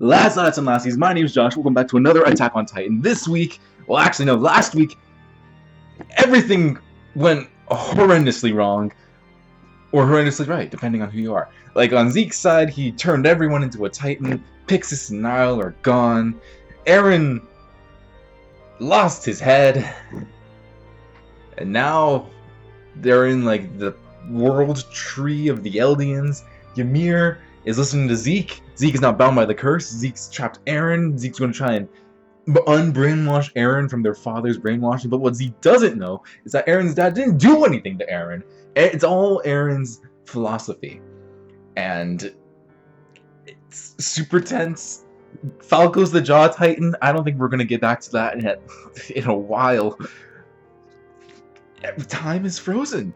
Lads and lassies, my name is Josh. Welcome back to another Attack on Titan. This week, well actually no, last week, everything went horrendously wrong. Or horrendously right, depending on who you are. Like on Zeke's side, he turned everyone into a Titan. Pixis and Nile are gone. Eren lost his head. And now they're in like the world tree of the Eldians. Ymir is listening to Zeke. Zeke is not bound by the curse. Zeke's trapped Eren. Zeke's going to try and unbrainwash Eren from their father's brainwashing. But what Zeke doesn't know is that Eren's dad didn't do anything to Eren. It's all Eren's philosophy. And it's super tense. Falco's the Jaw Titan. I don't think we're going to get back to that in a while. Time is frozen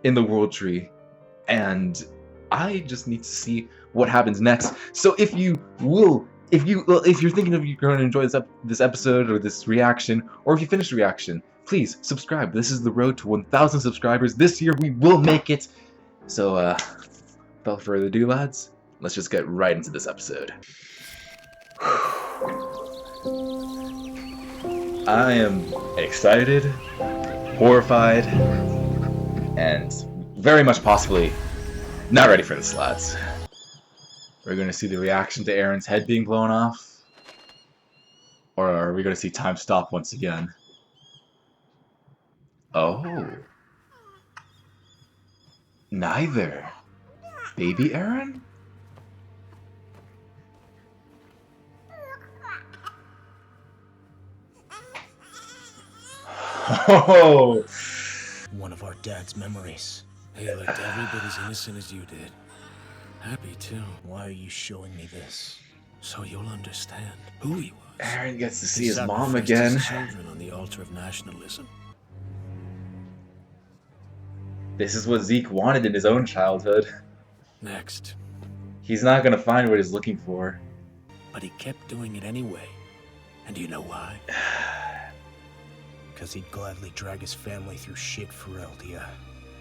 in the World Tree. And I just need to see what happens next. So if you're thinking of you're going to enjoy this episode or this reaction, or if you finish the reaction, please subscribe. This is the road to 1,000 subscribers. This year we will make it. So without further ado, lads, let's just get right into this episode. I am excited, horrified, and very much possibly not ready for this, lads. We're going to see the reaction to Eren's head being blown off, or are we going to see time stop once again? Oh. Neither. Baby Eren? Oh. One of our dad's memories. He looked every bit as innocent as you did. Happy too. Why are you showing me this? So you'll understand who he was. Eren gets to see his mom again. His children on the altar of nationalism. This is what Zeke wanted in his own childhood. Next. He's not gonna find what he's looking for. But he kept doing it anyway. And do you know why? Because he'd gladly drag his family through shit for Eldia.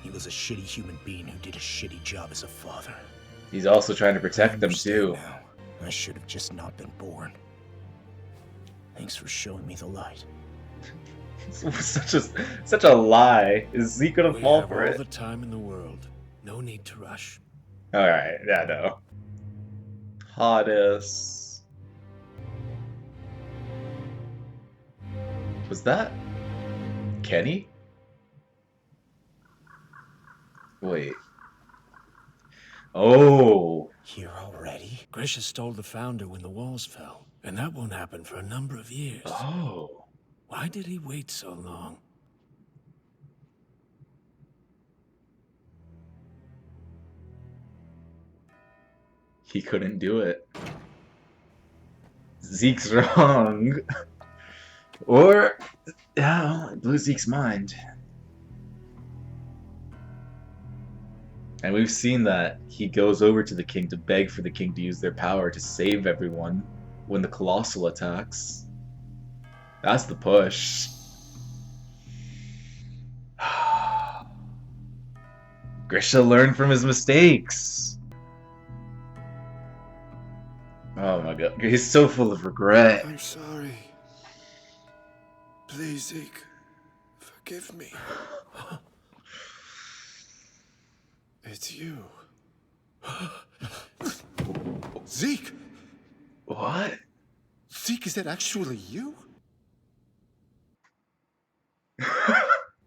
He was a shitty human being who did a shitty job as a father. He's also trying to protect them too. Now. I should have just not been born. Thanks for showing me the light. such a lie. Is Zeke gonna fall for it? All the time in the world. No need to rush. Alright, yeah, no. Hottest. Was that Kenny? Wait. Oh. Here already? Grisha stole the founder when the walls fell. And that won't happen for a number of years. Oh. Why did he wait so long? He couldn't do it. Zeke's wrong. Or, yeah, it blew Zeke's mind. And we've seen that he goes over to the king to beg for the king to use their power to save everyone when the Colossal attacks. That's the push. Grisha learned from his mistakes. Oh my god, he's so full of regret. I'm sorry. Please, Zeke, forgive me. It's you. Zeke! What? Zeke, is that actually you?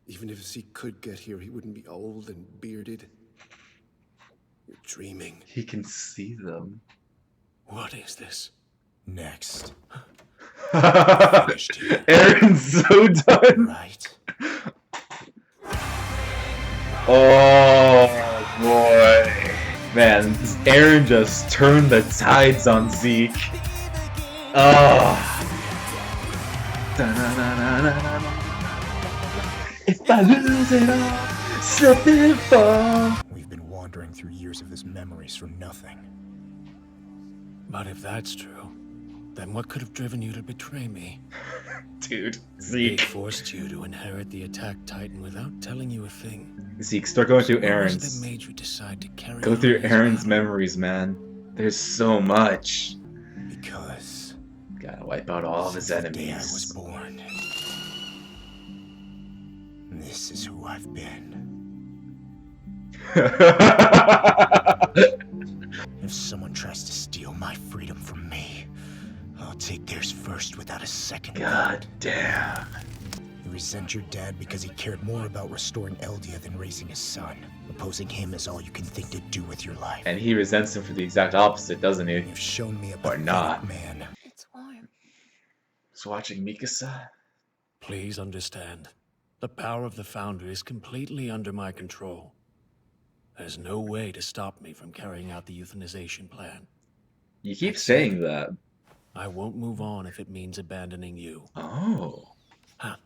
Even if Zeke could get here, he wouldn't be old and bearded. You're dreaming. He can see them. What is this? Next. Eren's so done. Right. Oh boy. Man, Eren just turned the tides on Zeke. Oh. If I lose it all, slip and fall. We've been wandering through years of his memories for nothing. But if that's true, then what could have driven you to betray me? Dude, He Zeke. forced you to inherit the Attack Titan without telling you a thing. Zeke, start going through What was Eren's. that made you decide to carry Go on through his Eren's battle? memories, man. There's so much. Because Gotta wipe out all of his Since the day I was enemies. born, this is who I've been. If someone tries to steal my freedom from me, I'll take theirs first without a second God thought. damn. You resent your dad because he cared more about restoring Eldia than raising his son. Opposing him is all you can think to do with your life. And he resents him for the exact opposite, doesn't he? You've shown me a Or pathetic not. man. It's warm. He's watching Mikasa. Please understand, the power of the Founder is completely under my control. There's no way to stop me from carrying out the euthanization plan. You keep saying that. I won't move on if it means abandoning you. Oh. Huh.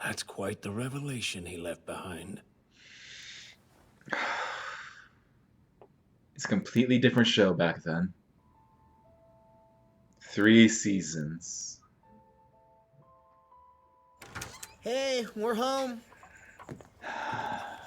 That's quite the revelation he left behind. It's a completely different show back then. 3 seasons. Hey, we're home.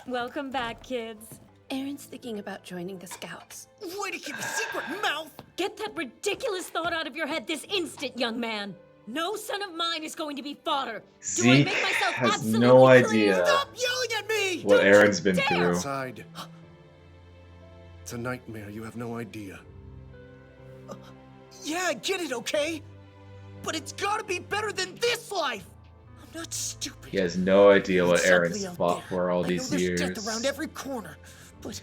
Welcome back, kids. Aaron's thinking about joining the Scouts. Way to keep a secret, mouth! Get that ridiculous thought out of your head this instant, young man. No son of mine is going to be fodder. Do I Zeke make myself has absolutely no clear? idea Stop yelling at me! what Don't Aaron's you been dare! through. Outside. It's a nightmare. You have no idea. Yeah, I get it, okay? But it's gotta be better than this life! I'm not stupid. He has no idea what It's Aaron's ugly out fought there. for all I these know there's years. death around every corner, but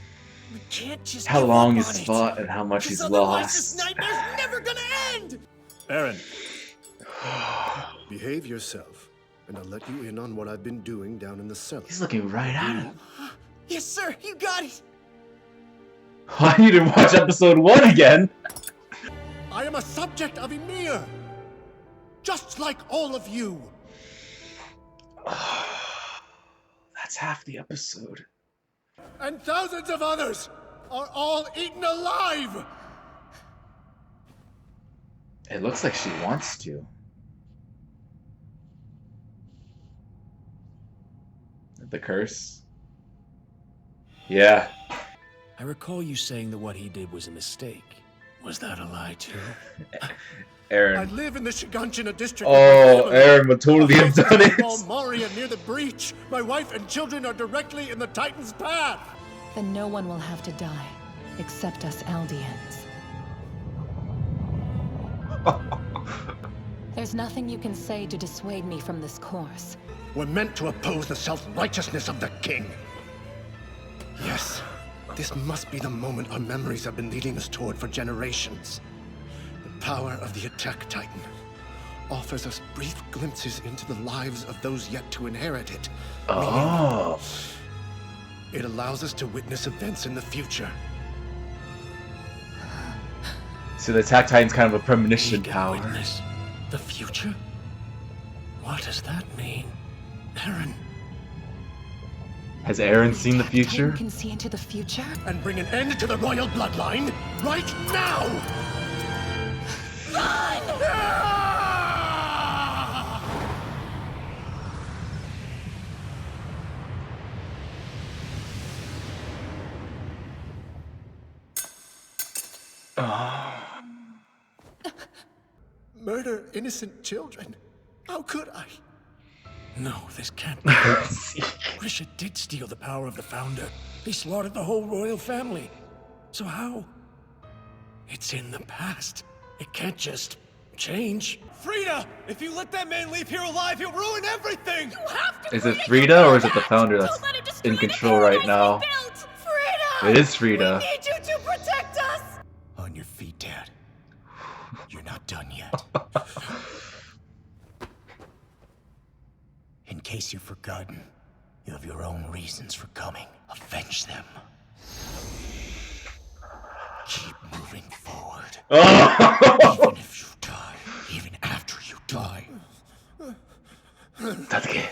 we can't just How give long up he's on it. fought and how much 'Cause he's otherwise this lost. nightmare's never gonna end! Aaron, Behave yourself, and I'll let you in on what I've been doing down in the cellar. He's looking right at him. Yes, sir, you got it! I need to watch episode 1 again. I am a subject of Ymir, just like all of you. That's half the episode. And thousands of others are all eaten alive. It looks like she wants to. The curse? Yeah. I recall you saying that what he did was a mistake. Was that a lie too? I Aaron. live in the Shiganshina district. Oh, Aaron would totally have done it. Small Moria near the breach. My wife and children are directly in the Titan's path. Then no one will have to die, except us Eldians. There's nothing you can say to dissuade me from this course. We're meant to oppose the self-righteousness of the king. Yes, this must be the moment our memories have been leading us toward for generations. The power of the Attack Titan offers us brief glimpses into the lives of those yet to inherit it. Oh. It allows us to witness events in the future. So the Attack Titan's kind of a We premonition can power. witness the future? What does that mean? Aaron, Has Aaron seen the Attack Titan future? can see into the future? And bring an end to the royal bloodline right now! Murder innocent children. How could I? no, this can't be. Grisha did steal the power of the Founder. He slaughtered the whole royal family. So how? It's in the past. It can't just change. Frida! If you let that man leave here alive, he'll ruin everything! You have to! Is it Frida or is it the Founder that's in control right now? Frida! It is Frida. We need you to protect us! On your feet, Dad. You're not done yet. In case you've forgotten, you have your own reasons for coming. Avenge them. Keep moving forward. Oh! Even if you die. Even after you die. Sasuke.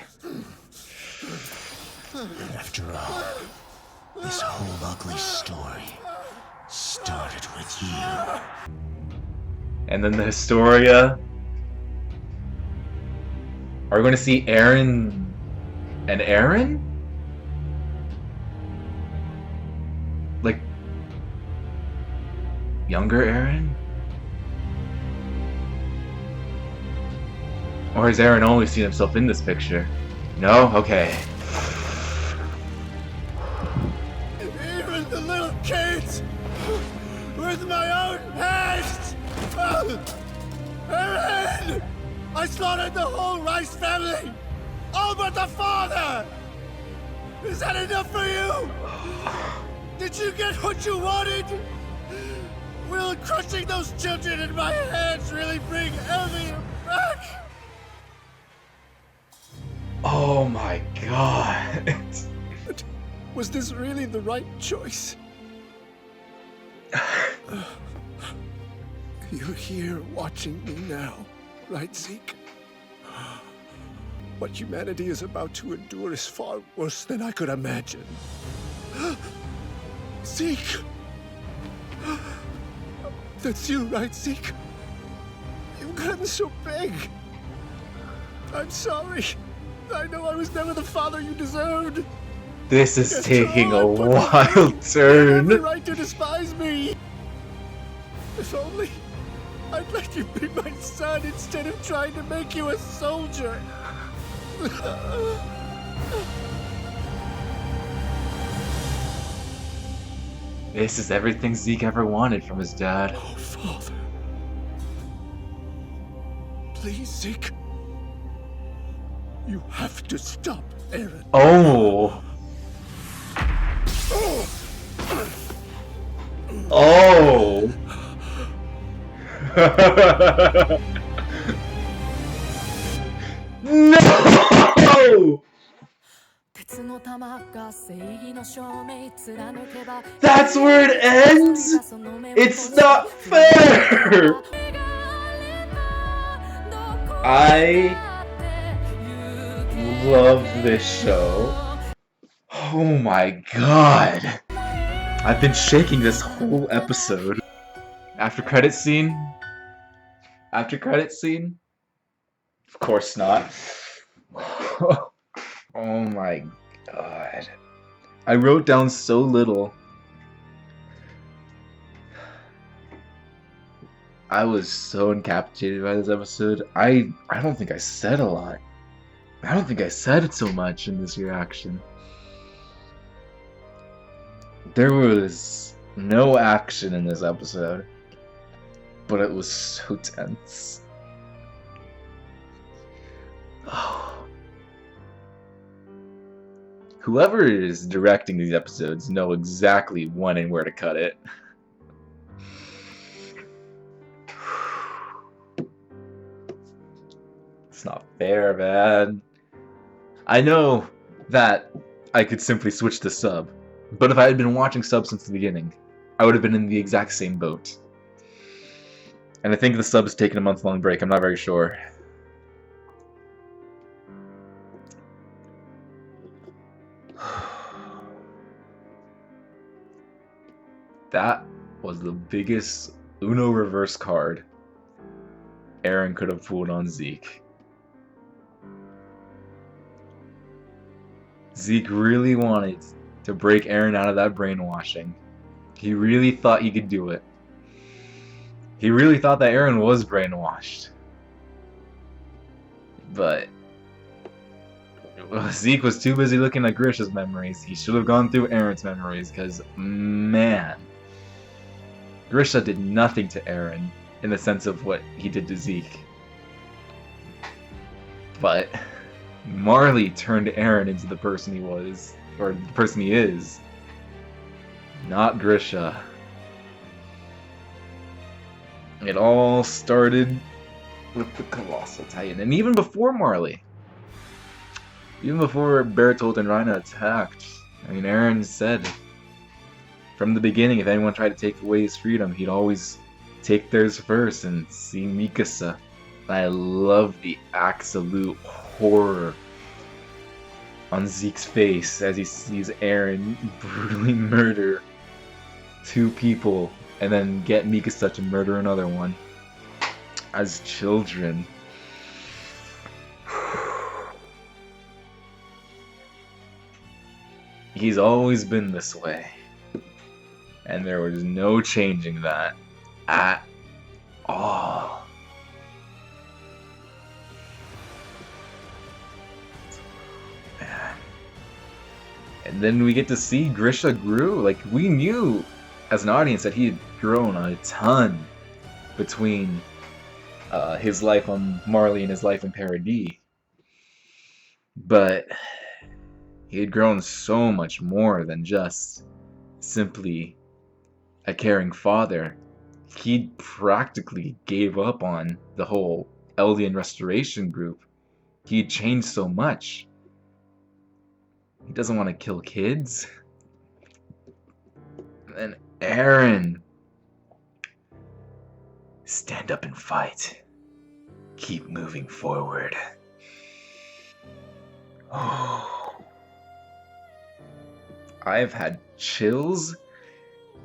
After all, this whole ugly story started with you. And then the Historia. Are we going to see Aaron and Aaron? Like younger Aaron? Or has Eren only seen himself in this picture? No? Okay. Even the little kids! With my own hands! Eren! I slaughtered the whole Rice family! All but the father! Is that enough for you? Did you get what you wanted? Will crushing those children in my hands really bring Elvia back? Oh my god. But was this really the right choice? You're here watching me now, right, Zeke? What humanity is about to endure is far worse than I could imagine. Zeke! That's you, right, Zeke? You've gotten so big. I'm sorry. I know I was never the father you deserved. This is Yes, taking a oh, but wild you have turn. the right to despise me. If only I'd let you be my son instead of trying to make you a soldier. This is everything Zeke ever wanted from his dad. Oh, Father. Please, Zeke. You have to stop Eren. Oh. Oh. No! That's where it ends? It's not fair! I love this show. Oh my god. I've been shaking this whole episode. After credit scene? After credit scene? Of course not. Oh my god. I wrote down so little. I was so incapacitated by this episode. I don't think I said a lot. I don't think I said so much in this reaction. There was no action in this episode, but it was so tense. Oh. Whoever is directing these episodes know exactly when and where to cut it. It's not fair, man. I know that I could simply switch to sub, but if I had been watching sub since the beginning, I would have been in the exact same boat. And I think the sub's taken a month-long break, I'm not very sure. That was the biggest Uno reverse card Eren could have pulled on Zeke. Zeke really wanted to break Eren out of that brainwashing. He really thought he could do it. He really thought that Eren was brainwashed. But Zeke was too busy looking at Grisha's memories. He should have gone through Eren's memories, because, man, Grisha did nothing to Eren in the sense of what he did to Zeke. But Marley turned Eren into the person he was, or the person he is. Not Grisha. It all started with the Colossal Titan, and even before Marley. Even before Bertolt and Reiner attacked. I mean, Eren said from the beginning, if anyone tried to take away his freedom, he'd always take theirs first and see Mikasa. I love the absolute horror on Zeke's face as he sees Eren brutally murder 2 people and then get Mikasa to murder another one as children. He's always been this way, and there was no changing that at all. And then we get to see Grisha grew. Like, we knew as an audience that he had grown a ton between his life on Marley and his life in Paradis. But he had grown so much more than just simply a caring father. He practically gave up on the whole Eldian Restoration group. He had changed so much. He doesn't want to kill kids. And Eren. Stand up and fight. Keep moving forward. Oh. I've had chills,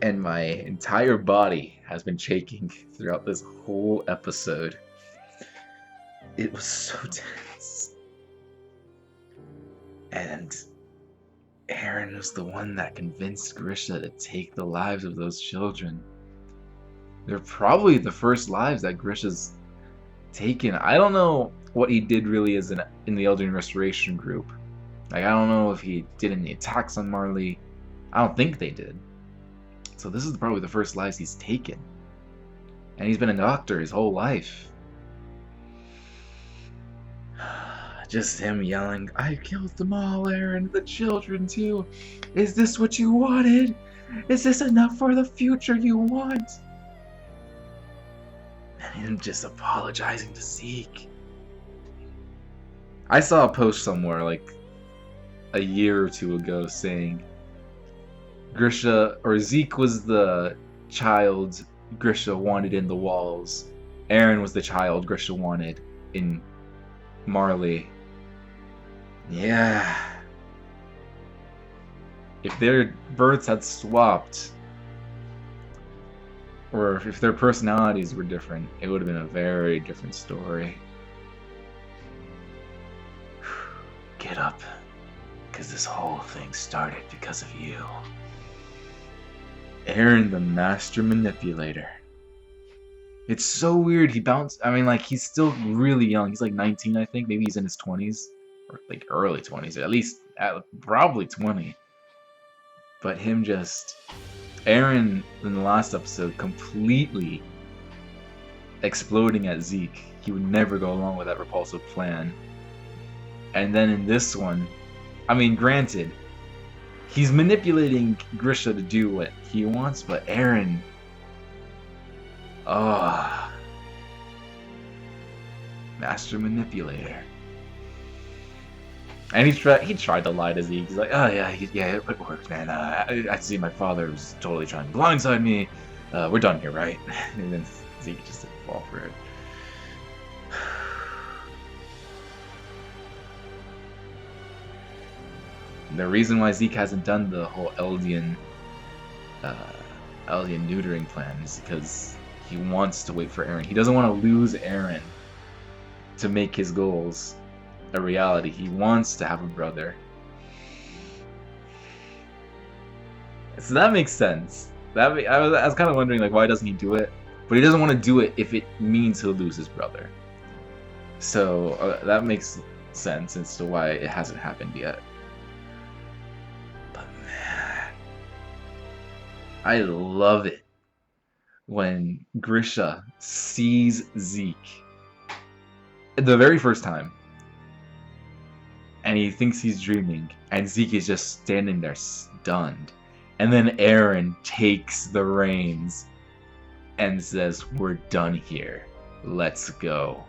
and my entire body has been shaking throughout this whole episode. It was so tense. And Eren was the one that convinced Grisha to take the lives of those children. They're probably the first lives that Grisha's taken. I don't know what he did really as in the Eldian Restoration group. Like, I don't know if he did any attacks on Marley. I don't think they did. So this is probably the first lives he's taken. And he's been a doctor his whole life. Just him yelling, I killed them all, Eren, the children too. Is this what you wanted? Is this enough for the future you want? And him just apologizing to Zeke. I saw a post somewhere like a year or two ago saying Grisha, or Zeke was the child Grisha wanted in the walls. Eren was the child Grisha wanted in Marley. Yeah. If their births had swapped, or if their personalities were different, it would have been a very different story. Get up, because this whole thing started because of you. Eren, the master manipulator. It's so weird. He bounced. I mean, like, he's still really young. He's like 19, I think. Maybe he's in his 20s. Or like early 20s. At least, probably 20. But him just... Eren, in the last episode, completely exploding at Zeke. He would never go along with that repulsive plan. And then in this one, I mean, granted, he's manipulating Grisha to do what he wants, but Eren... master manipulator. And he tried to lie to Zeke. He's like, oh yeah, it worked, man. I see my father was totally trying to blindside me. We're done here, right? And then Zeke just didn't fall for it. The reason why Zeke hasn't done the whole Eldian neutering plan is because he wants to wait for Eren. He doesn't want to lose Eren to make his goals a reality. He wants to have a brother. So that makes sense. I was kind of wondering, like, why doesn't he do it? But he doesn't want to do it if it means he'll lose his brother. So that makes sense as to why it hasn't happened yet. But man, I love it when Grisha sees Zeke the very first time. And he thinks he's dreaming, and Zeke is just standing there stunned. And then Eren takes the reins and says, we're done here. Let's go.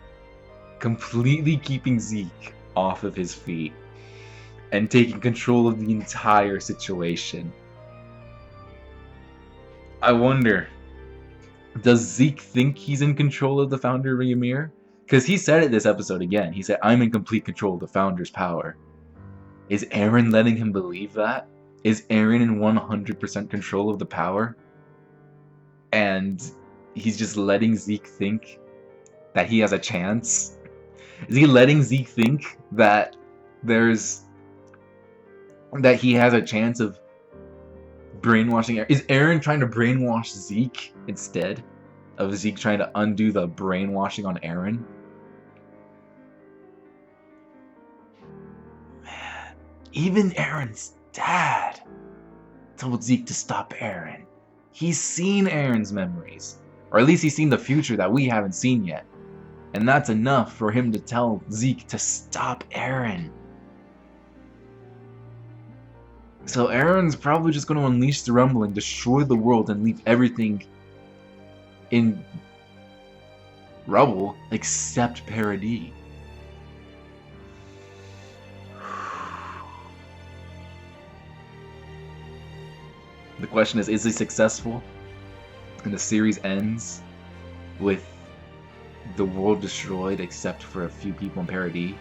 Completely keeping Zeke off of his feet and taking control of the entire situation. I wonder, does Zeke think he's in control of the Founder Ymir? Because he said it this episode again. He said, I'm in complete control of the Founder's power. Is Eren letting him believe that? Is Eren in 100% control of the power? And he's just letting Zeke think that he has a chance? Is he letting Zeke think that he has a chance of brainwashing Eren? Is Eren trying to brainwash Zeke instead of Zeke trying to undo the brainwashing on Eren? Man, even Eren's Dad told Zeke to stop Eren. He's seen Eren's memories. Or at least he's seen the future that we haven't seen yet. And that's enough for him to tell Zeke to stop Eren. So Eren's probably just going to unleash the rumbling, destroy the world, and leave everything in rubble except Paradis. The question is he successful? And the series ends with the world destroyed except for a few people in Paradis?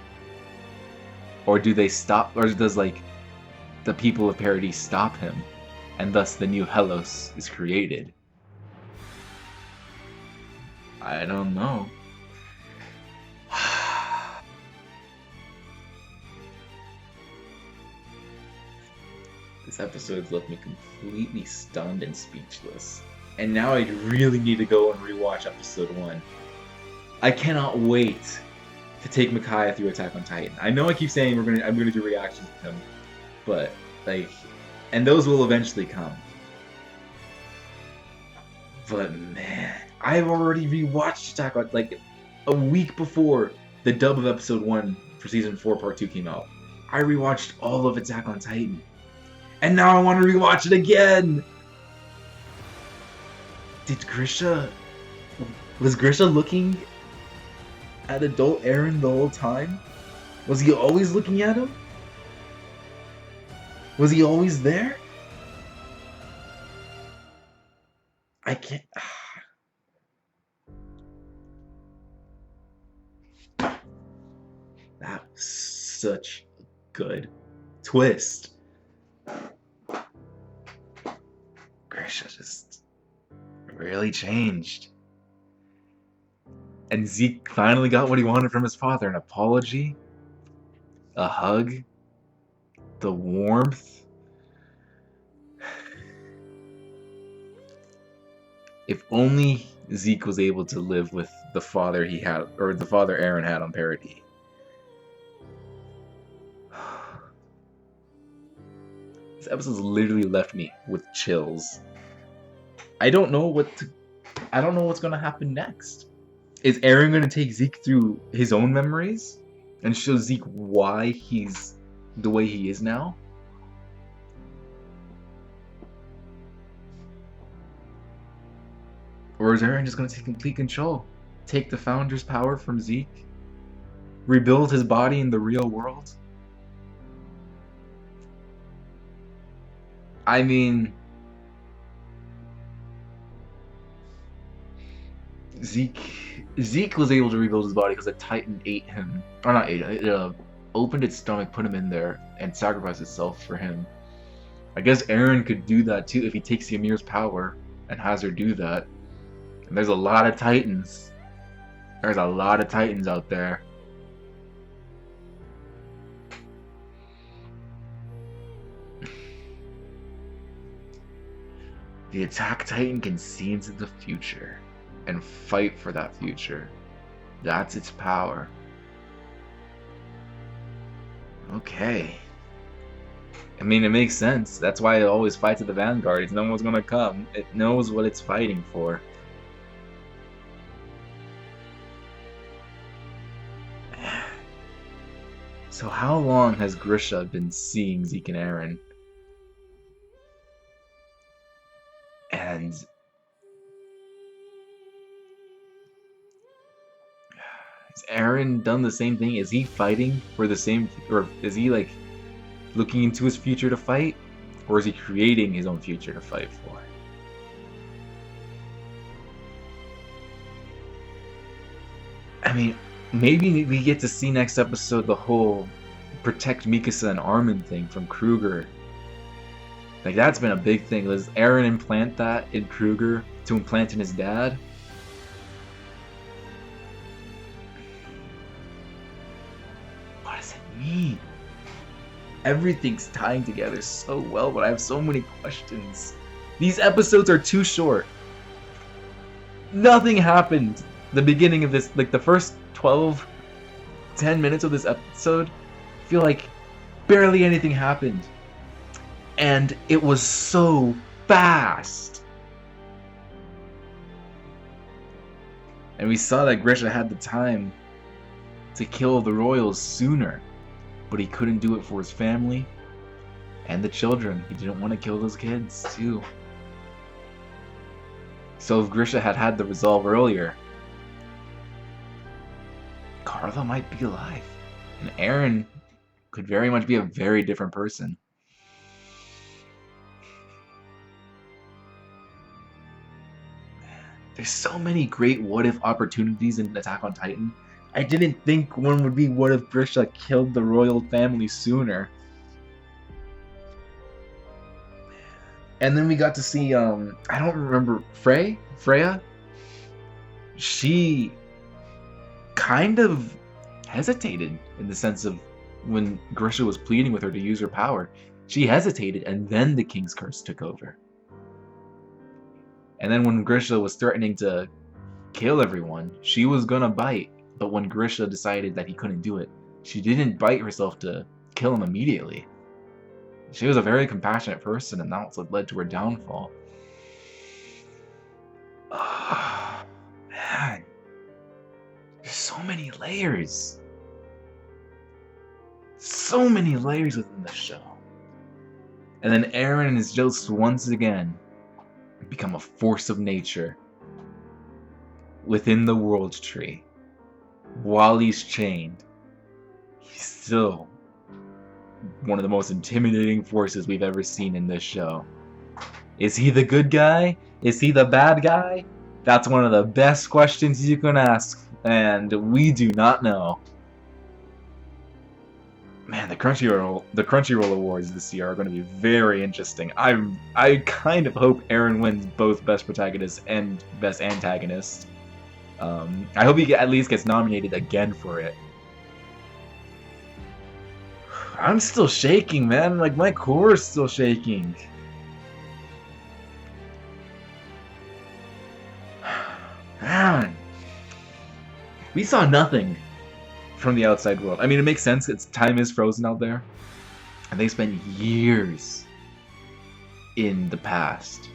Or do they stop, or does like the people of Paradis stop him, and thus the new Hellos is created? I don't know. This episode's left me completely stunned and speechless. And now I really need to go and rewatch episode 1. I cannot wait to take Micaiah through Attack on Titan. I know I keep saying I'm gonna do reactions with him, but like, and those will eventually come. But man, I've already rewatched Attack on, like, a week before the dub of episode 1 for season 4 part 2 came out. I rewatched all of Attack on Titan, and now I want to rewatch it again. Was Grisha looking at adult Eren the whole time? Was he always looking at him? Was he always there? I can't. That was such a good twist. Grisha just really changed. And Zeke finally got what he wanted from his father: an apology, a hug, the warmth. If only Zeke was able to live with the father he had, or the father Eren had on Paradis. This episode's literally left me with chills. I don't know what's gonna happen next. Is Eren gonna take Zeke through his own memories and show Zeke why he's the way he is now? Or is Eren just gonna take complete control? Take the Founder's power from Zeke? Rebuild his body in the real world? I mean, Zeke was able to rebuild his body because a Titan ate him. Or not ate him, it opened its stomach, put him in there, and sacrificed itself for him. I guess Eren could do that too if he takes Ymir's power and has her do that. And there's a lot of Titans. There's a lot of Titans out there. The Attack Titan can see into the future and fight for that future. That's its power. Okay. I mean, it makes sense. That's why it always fights at the Vanguard. It knows what's gonna come. It knows what it's fighting for. So how long has Grisha been seeing Zeke and Eren? And has Eren done the same thing? Is he fighting for the same, or is he like looking into his future to fight? Or is he creating his own future to fight for? I mean, maybe we get to see next episode the whole protect Mikasa and Armin thing from Kruger. Like, that's been a big thing. Does Eren implant that in Kruger to implant in his dad? What does it mean? Everything's tying together so well, but I have so many questions. These episodes are too short. Nothing happened. The beginning of this, like the first 10 minutes of this episode, I feel like barely anything happened. And it was so fast. And we saw that Grisha had the time to kill the royals sooner, but he couldn't do it for his family and the children. He didn't want to kill those kids too. So if Grisha had had the resolve earlier, Carla might be alive, and Eren could very much be a very different person. There's so many great what-if opportunities in Attack on Titan. I didn't think one would be what if Grisha killed the royal family sooner. And then we got to see, I don't remember, Freya? She kind of hesitated in the sense of when Grisha was pleading with her to use her power. She hesitated, and then the King's Curse took over. And then when Grisha was threatening to kill everyone, she was gonna bite. But when Grisha decided that he couldn't do it, she didn't bite herself to kill him immediately. She was a very compassionate person, and that's what led to her downfall. Oh, man. There's so many layers. So many layers within the show. And then Eren is just once again become a force of nature within the World Tree. While he's chained, he's still one of the most intimidating forces we've ever seen in this show. Is he the good guy? Is he the bad guy? That's one of the best questions you can ask, and we do not know. Man, the Crunchyroll Awards this year are going to be very interesting. I kind of hope Eren wins both Best Protagonist and Best Antagonist. I hope he at least gets nominated again for it. I'm still shaking, man. Like, my core is still shaking. Man. We saw nothing from the outside world. I mean, it makes sense. Time is frozen out there. And they spent years in the past.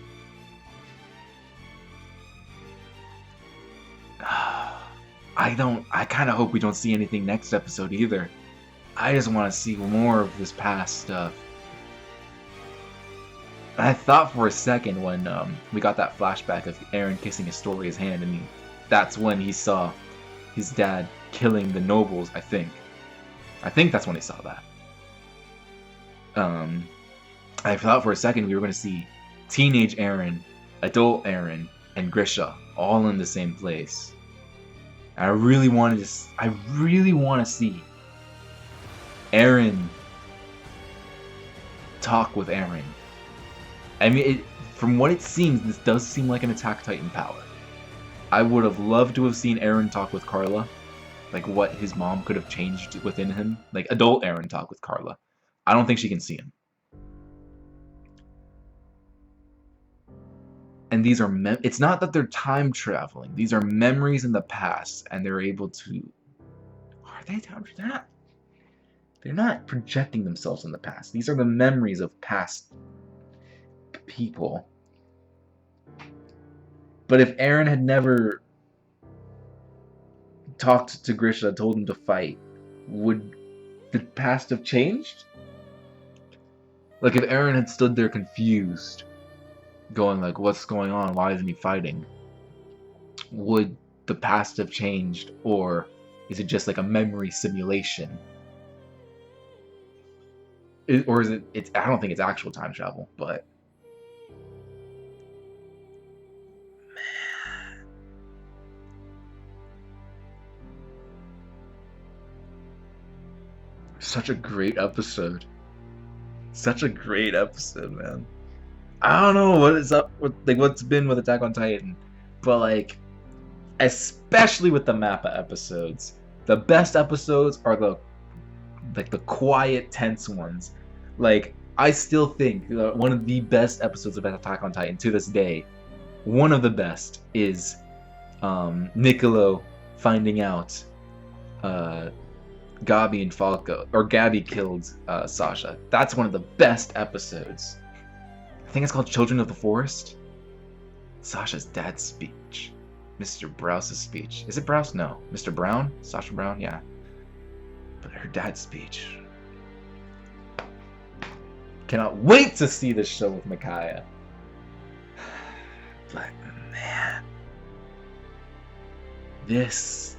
I kind of hope we don't see anything next episode either. I just want to see more of this past stuff. I thought for a second when we got that flashback of Eren kissing Historia's hand, and that's when he saw his dad killing the nobles, I think. I think that's when he saw that. I thought for a second we were going to see teenage Eren, adult Eren, and Grisha all in the same place. I really want to see Eren talk with Eren. I mean, from what it seems, this does seem like an Attack Titan power. I would have loved to have seen Eren talk with Carla, like what his mom could have changed within him. Like adult Eren talk with Carla. I don't think she can see him. And these are it's not that they're time traveling. These are memories in the past, and they're able to. Are they time? They're not projecting themselves in the past. These are the memories of past people. But if Eren had never talked to Grisha, told him to fight, would the past have changed? Like if Eren had stood there confused, going like, what's going on? Why isn't he fighting? Would the past have changed, or is it just like a memory simulation? Or is it? I don't think it's actual time travel, but man, such a great episode. Such a great episode, man. I don't know what is up with what's been with Attack on Titan, but like, especially with the Mappa episodes, the best episodes are the quiet, tense ones. Like, I still think one of the best episodes of Attack on Titan to this day, one of the best, is Niccolo finding out Gabi and Falco, or Gabi killed Sasha. That's one of the best episodes. I think it's called Children of the Forest. Sasha's dad's speech. Mr. Browse's speech. Is it Browse? No. Mr. Brown? Sasha Brown? Yeah. But her dad's speech. Cannot wait to see this show with Micaiah. But man, this,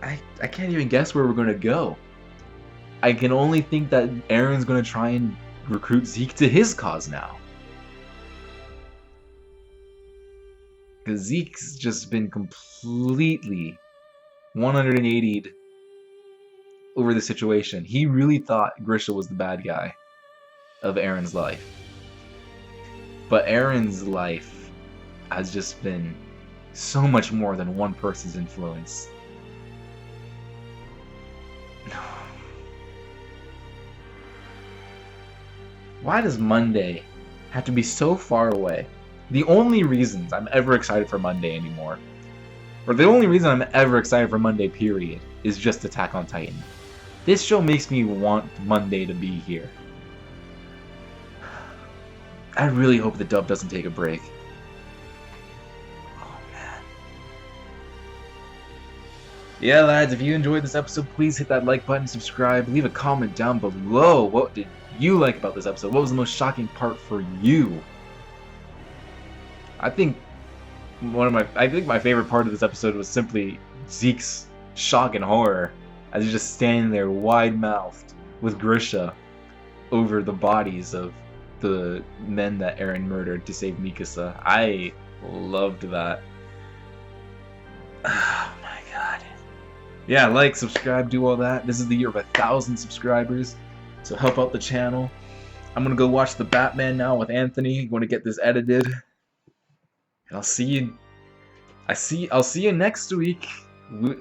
I can't even guess where we're gonna go. I can only think that Eren's gonna try and recruit Zeke to his cause now. Because Zeke's just been completely 180'd over the situation. He really thought Grisha was the bad guy of Eren's life. But Eren's life has just been so much more than one person's influence. Why does Monday have to be so far away? The only reasons I'm ever excited for Monday anymore, or the only reason I'm ever excited for Monday, period, is just Attack on Titan. This show makes me want Monday to be here. I really hope the dub doesn't take a break. Oh man. Yeah, lads, if you enjoyed this episode, please hit that like button, subscribe, leave a comment down below. What did you like about this episode? What was the most shocking part for you? I think my favorite part of this episode was simply Zeke's shock and horror as he's just standing there wide-mouthed with Grisha over the bodies of the men that Eren murdered to save Mikasa. I loved that. Oh my god. Yeah, like, subscribe, do all that. This is the year of 1,000 subscribers, so help out the channel. I'm gonna go watch The Batman now with Anthony. I'm gonna get this edited. And I'll see you next week.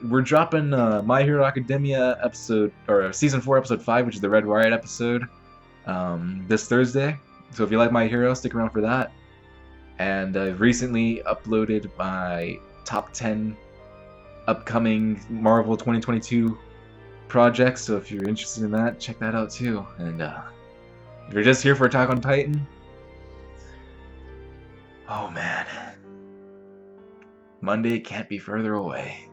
We're dropping My Hero Academia episode, or season 4 episode 5, which is the Red Riot episode, this Thursday. So if you like My Hero, stick around for that. And I've recently uploaded my top 10 upcoming Marvel 2022 projects. So if you're interested in that, check that out too. And if you're just here for Attack on Titan, oh man, Monday can't be further away.